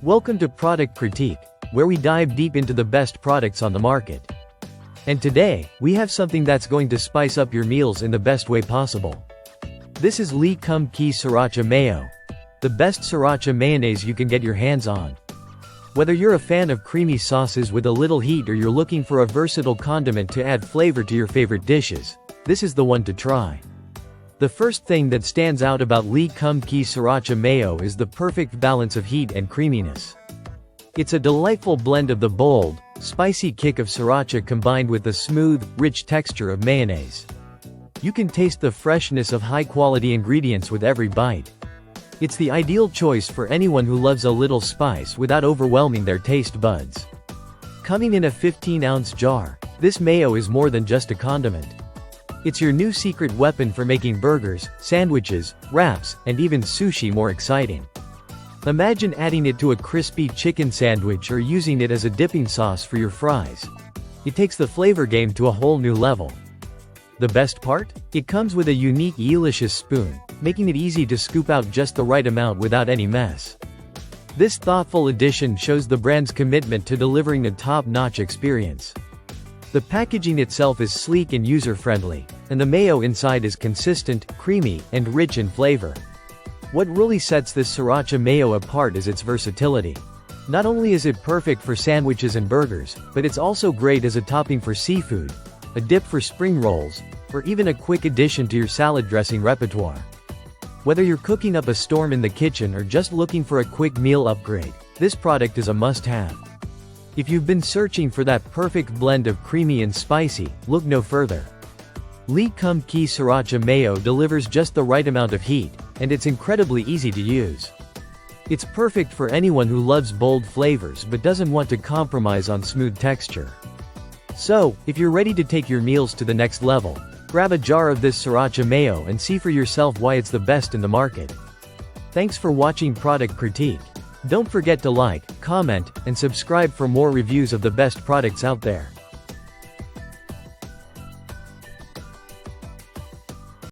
Welcome to Product Critique, where we dive deep into the best products on the market. And today, we have something that's going to spice up your meals in the best way possible. This is Kum Kee Sriracha Mayo, the best sriracha mayonnaise you can get your hands on. Whether you're a fan of creamy sauces with a little heat or you're looking for a versatile condiment to add flavor to your favorite dishes, this is the one to try. The first thing that stands out about Kum Kee Sriracha Mayo is the perfect balance of heat and creaminess. It's a delightful blend of the bold, spicy kick of sriracha combined with the smooth, rich texture of mayonnaise. You can taste the freshness of high-quality ingredients with every bite. It's the ideal choice for anyone who loves a little spice without overwhelming their taste buds. Coming in a 15-ounce jar, this mayo is more than just a condiment. It's your new secret weapon for making burgers, sandwiches, wraps, and even sushi more exciting. Imagine adding it to a crispy chicken sandwich or using it as a dipping sauce for your fries. It takes the flavor game to a whole new level. The best part? It comes with a unique delicious spoon, making it easy to scoop out just the right amount without any mess. This thoughtful addition shows the brand's commitment to delivering a top-notch experience. The packaging itself is sleek and user-friendly, and the mayo inside is consistent, creamy, and rich in flavor. What really sets this sriracha mayo apart is its versatility. Not only is it perfect for sandwiches and burgers, but it's also great as a topping for seafood, a dip for spring rolls, or even a quick addition to your salad dressing repertoire. Whether you're cooking up a storm in the kitchen or just looking for a quick meal upgrade, this product is a must-have. If you've been searching for that perfect blend of creamy and spicy, look no further. Kum Kee Sriracha Mayo delivers just the right amount of heat, and it's incredibly easy to use. It's perfect for anyone who loves bold flavors but doesn't want to compromise on smooth texture. So, if you're ready to take your meals to the next level, grab a jar of this sriracha mayo and see for yourself why it's the best in the market. Thanks for watching Product Critique. Don't forget to like, comment, and subscribe for more reviews of the best products out there.